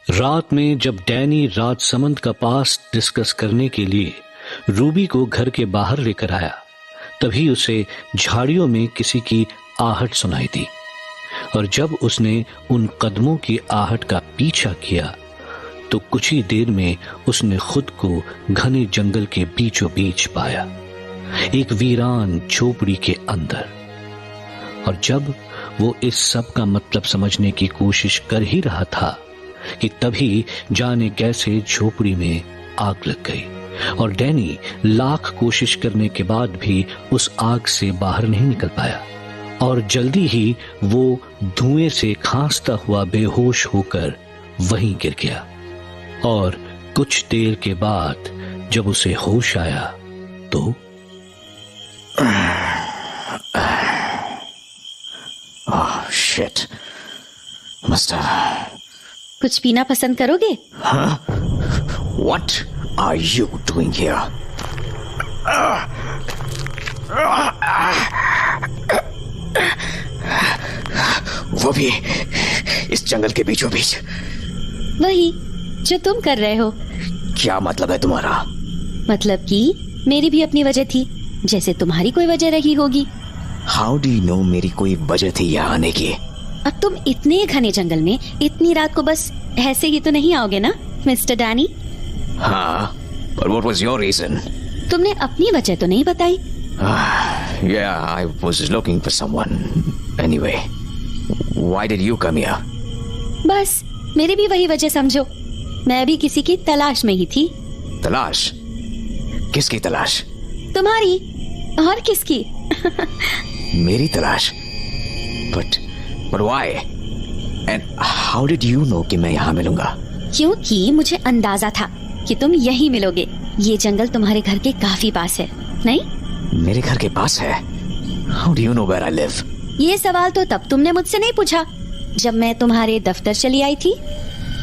रात में जब डैनी राजसमंद का पास डिस्कस करने के लिए रूबी को घर के बाहर लेकर आया, तभी उसे झाड़ियों में किसी की आहट सुनाई दी और जब उसने उन कदमों की आहट का पीछा किया तो कुछ ही देर में उसने खुद को घने जंगल के बीचों बीच पाया, एक वीरान झोपड़ी के अंदर। और जब वो इस सब का मतलब समझने की कोशिश कर ही रहा था कि तभी जाने कैसे झोपड़ी में आग लग गई और डैनी लाख कोशिश करने के बाद भी उस आग से बाहर नहीं निकल पाया और जल्दी ही वो धुएं से खांसता हुआ बेहोश होकर वहीं गिर गया। और कुछ देर के बाद जब उसे होश आया तो ओह शिट, मिस्टर। कुछ पीना पसंद करोगे? हाँ? What are you doing here? वो भी इस जंगल के बीचों बीच। वही जो तुम कर रहे हो। क्या मतलब है तुम्हारा? मतलब कि मेरी भी अपनी वजह थी, जैसे तुम्हारी कोई वजह रही होगी। How do you know मेरी कोई वजह थी यहाँ आने की? अब तुम इतने घने जंगल में इतनी रात को बस ऐसे ही तो नहीं आओगे ना मिस्टर डैनी? हाँ, but what was your reason? तुमने अपनी वजह तो नहीं बताई। Yeah, I was looking for someone. Anyway, why did you come here? बस मेरी भी वही वजह समझो, मैं भी किसी की तलाश में ही थी। तलाश? किसकी तलाश? तुम्हारी और किसकी? मेरी तलाश? But why? And how did you know कि मैं यहाँ मिलूंगा? क्योंकि मुझे अंदाजा था कि तुम यहीं मिलोगे। ये जंगल तुम्हारे घर के काफी पास है, नहीं? मेरे घर के पास है? How do you know where I live? ये सवाल तो तब तुमने मुझसे नहीं पूछा जब मैं तुम्हारे दफ्तर चली आई थी।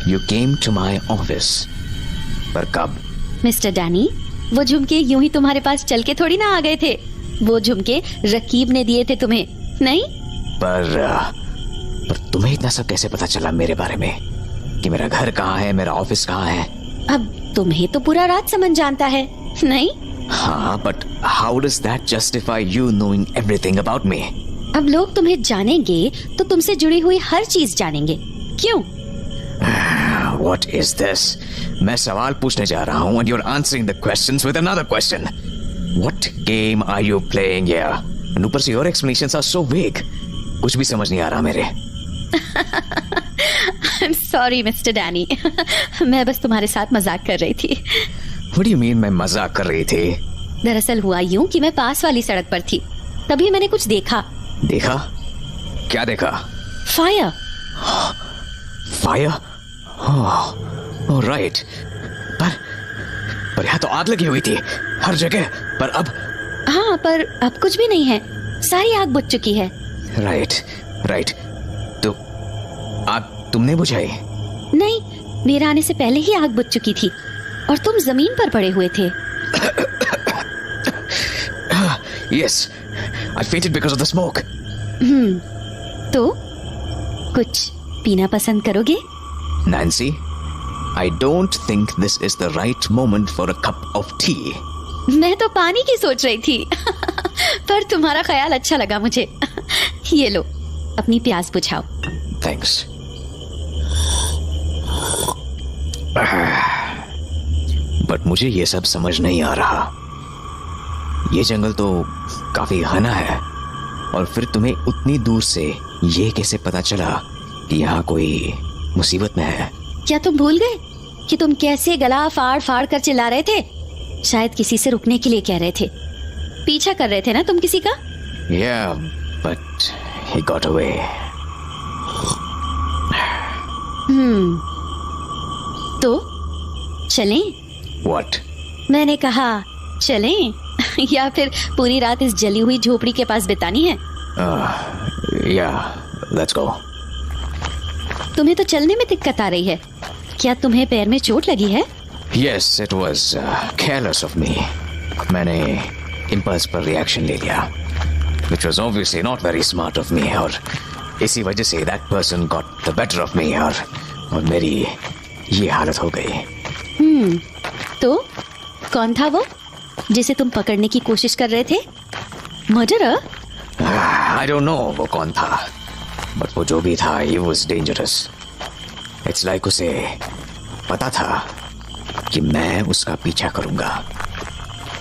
You came to my office. पर कब? मिस्टर डैनी, वो झुमके यूं ही तुम्हारे पास चल के थोड़ी ना आ गए थे। वो झुमके रकीब ने दिए थे तुम्हें, नहीं? पर तुम्हें इतना सब कैसे पता चला मेरे बारे में कि मेरा घर कहाँ है, मेरा ऑफिस कहाँ है? अब तुम्हें तो पूरा राजसमंद जानता है, नहीं? हाँ, but how does that justify you knowing everything about me? अब लोग तुम्हें जानेंगे तो तुमसे जुड़ी हुई हर चीज जानेंगे। क्यों? What is this? मैं सवाल पूछने जा रहा हूँ and you're answering the questions with another question. What game are you playing here? And ऊपर से your explanations are so vague. कुछ भी समझ नहीं आ रहा मेरे। I'm sorry, Mr. Danny. मैं बस तुम्हारे साथ मजाक कर रही थी। What do you mean मैं मजाक कर रही थी? दरअसल हुआ यूं कि मैं पास वाली सड़क पर थी, तभी मैंने कुछ देखा। देखा? क्या देखा? फायर। फायर? Oh right. पर यहाँ तो आग लगी हुई थी हर जगह। पर अब? हाँ, पर अब कुछ भी नहीं है, सारी आग बुझ चुकी है। राइट। तो आग तुमने बुझाई? नहीं, मेरे आने से पहले ही आग बुझ चुकी थी और तुम जमीन पर पड़े हुए थे। Yes, I fainted because of the smoke. तो कुछ पीना पसंद करोगे? Nancy, I don't think this is the right moment for a cup of tea. मैं तो पानी की सोच रही थी पर तुम्हारा ख्याल अच्छा लगा मुझे। ये लो, अपनी प्यास बुझाओ। Thanks. बट मुझे ये सब समझ नहीं आ रहा। ये जंगल तो काफी घना है और फिर तुम्हें उतनी दूर से ये कैसे पता चला कि यहाँ कोई मुसीबत में है? क्या तुम भूल गए कि तुम कैसे गला फाड़ फाड़ कर चिल्ला रहे थे? शायद किसी से रुकने के लिए कह रहे थे। पीछा कर रहे थे ना तुम किसी का? Yeah, but he got away. तो चलें? What? मैंने कहा चलें या फिर पूरी रात इस जली हुई झोपड़ी के पास बितानी है? Yeah, let's go. तुम्हें तो चलने में दिक्कत आ रही है, क्या तुम्हें पैर में चोट लगी है? Yes, it was careless of me. मैंने impulse पर reaction ले लिया, which was obviously not very smart of me, और इसी वजह से that person got the better of me और ये हालत हो गई। तो कौन था वो जिसे तुम पकड़ने की कोशिश कर रहे थे? मर्डरर? आई डोंट नो वो कौन था, बट वो जो भी था he was dangerous. It's like उसे पता था कि मैं उसका पीछा करूंगा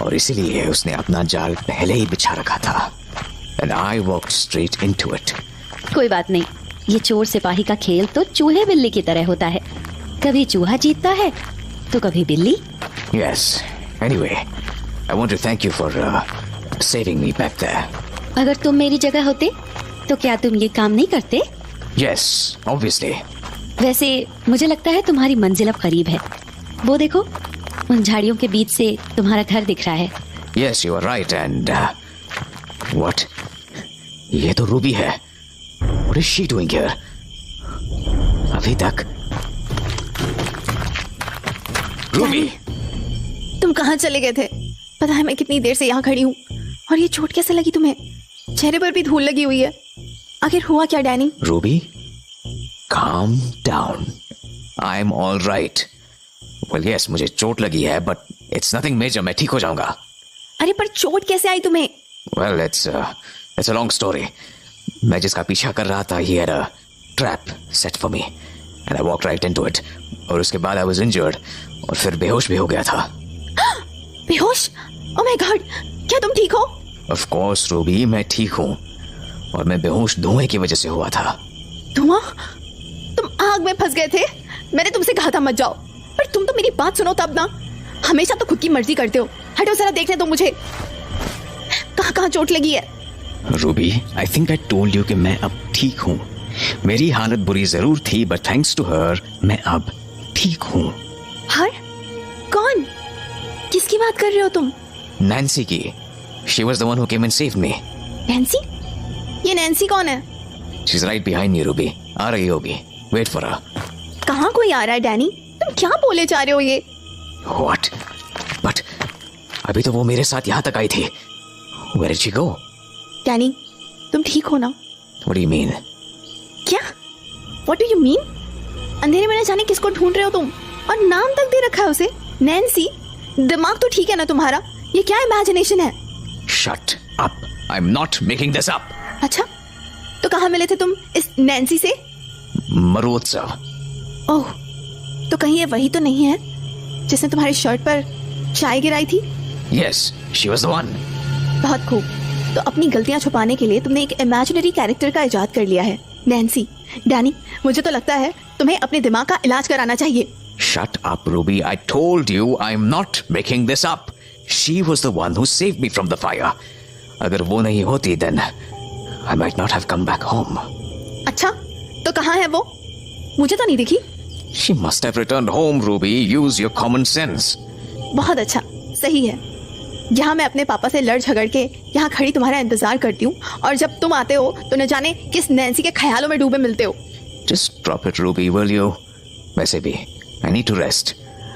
और इसीलिए उसने अपना जाल पहले ही बिछा रखा था। And I walked straight into it. कोई बात नहीं, ये चोर सिपाही का खेल तो चूहे बिल्ली की तरह होता है। कभी चूहा जीतता है तो कभी बिल्ली। Yes. Anyway, I want to thank you for saving me back there. अगर तुम मेरी जगह होते तो क्या तुम ये काम नहीं करते? Yes, obviously. वैसे मुझे लगता है तुम्हारी मंजिल अब करीब है। वो देखो, उन झाड़ियों के बीच से तुम्हारा घर दिख रहा है। Yes, you are right. And what? ये तो रूबी है। What is she doing here? अभी तक रूबी, तुम कहाँ चले गए थे? पता है मैं कितनी देर से यहाँ खड़ी हूँ। और ये चोट कैसे लगी तुम्हें? चेहरे पर भी धूल लगी हुई है। आखिर हुआ क्या Danny? Ruby, calm down. I'm all right. Well, yes, मुझे चोट लगी है, but it's nothing major. मैं ठीक हो जाऊंगा। अरे पर चोट कैसे आई तुम्हें? Well, it's a long story. मैं जिसका पीछा कर रहा था, he had a trap set for me, and I walked right into it. और उसके बाद I was injured, और फिर बेहोश भी हो गया था। बेहोश? Oh my God! क्या तुम ठीक हो? Of course, रूबी, मैं ठीक हूँ, और मैं बेहोश धुएं की वजह से हुआ था। धुआं? तुम आग में फंस गए थे? मैंने तुमसे कहा था मत जाओ, पर तुम तो मेरी बात सुनो तब ना। हमेशा तो खुद की मर्जी करते हो। हटो जरा, देखने दो मुझे। कहाँ कहाँ चोट लगी है? Ruby, I think I told you कि मैं अब ठीक हूँ। मेरी हालत बुरी जरूर थी, but thanks to her, मैं अब ठीक हूँ। हर? कौन? किसकी बात कर रहे हो तुम? नैन्सी की। She was the one who came and saved me. Nancy? ये नैन्सी कौन है? She's right behind me, Ruby. आ रही होगी। Wait for her. कहाँ कोई आ रहा है डैनी? तुम क्या बोले जा रहे हो ये? What? But अभी तो वो मेरे साथ यहाँ तक आई थी। Where did she go? Danny, तुम ठीक हो ना? What do you mean? क्या? What do you mean? अंधेरे में न जाने किसको ढूंढ रहे हो तुम? और नाम तक दे रखा है उसे, नैन्सी। दिमाग तो ठीक है ना तुम्हारा? ये क्या इमेजिनेशन है? Shut up. I'm not making this up. अच्छा, तो कहाँ मिले थे तुम इस नैन्सी से? मरोत्सव। ओह, तो कहीं ये वही तो नहीं है जिसने तुम्हारी शर्ट पर चाय गिराई थी? Yes, she was the one. बहुत खूब। तो अपनी गलतियां छुपाने के लिए तुमने एक इमेजिनरी कैरेक्टर का इजाद कर लिया है, नैन्सी। डैनी, मुझे तो लगता है तुम्हें अपने दिमाग का इलाज कराना चाहिए। Shut up, Ruby. I told you I'm not making this up. She was the one who saved me from the fire. अगर वो नहीं होती, then I might not have come back home. अच्छा, तो कहाँ है वो? मुझे तो नहीं दिखी। She must have returned home, Ruby. Use your common sense. बहुत अच्छा, सही है। यहाँ मैं अपने पापा से लड़ झगड़ के यहाँ खड़ी तुम्हारा इंतजार करती हूँ, और जब तुम आते हो तो न जाने किस नैन्सी के ख्यालों में डूबे मिलते हो। Just drop it, Ruby, will you? वैसे भी I need to rest.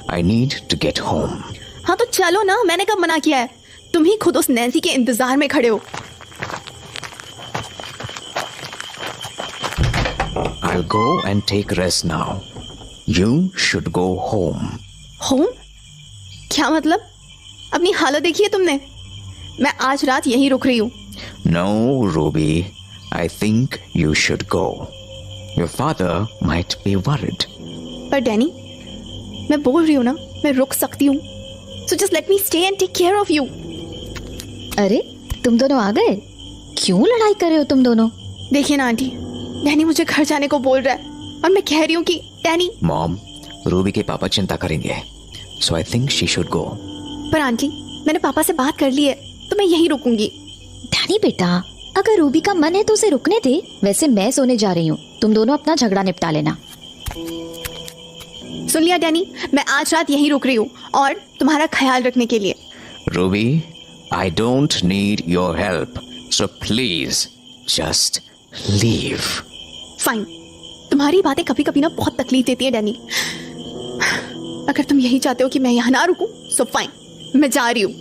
I need to get home. हाँ तो चलो ना, मैंने कब मना किया है? तुम ही खुद उस नैन्सी के इंतजार में खड़े हो। I'll go and take rest now. You should go home. Home? क्या मतलब? अपनी हालत देखी है तुमने? मैं आज रात यहीं रुक रही हूँ। No, Ruby. I think you should go. Your father might be worried. पर डैनी, मैं बोल रही हूँ ना, मैं रुक सकती हूँ। So just let me stay and take care of you. अरे, तुम दोनों आ गए? क्यों लड़ाई कर रहे हो तुम दोनों? देखिए ना आंटी, डैनी मुझे घर जाने को बोल रहा है, और मैं कह रही हूँ कि डैनी। Mom, रूबी के पापा चिंता करेंगे, so I think she should go. पर आंटी, मैंने पापा से बात कर ली है, तो मैं यहीं रुकूंगी। डैनी बेटा, अगर रूबी का मन है तो उसे रुकने दे। वैसे मैं सोने जा रही हूँ, तुम दोनों अपना झगड़ा निपटा लेना। सुन लिया डैनी, मैं आज रात यहीं रुक रही हूँ, और तुम्हारा ख्याल रखने के लिए। Ruby, I don't need your help, so please just leave. Fine, तुम्हारी बातें कभी कभी ना बहुत तकलीफ देती है डैनी। अगर तुम यही चाहते हो कि मैं यहाँ ना रुकूं, सो फाइन, मैं जा रही हूँ।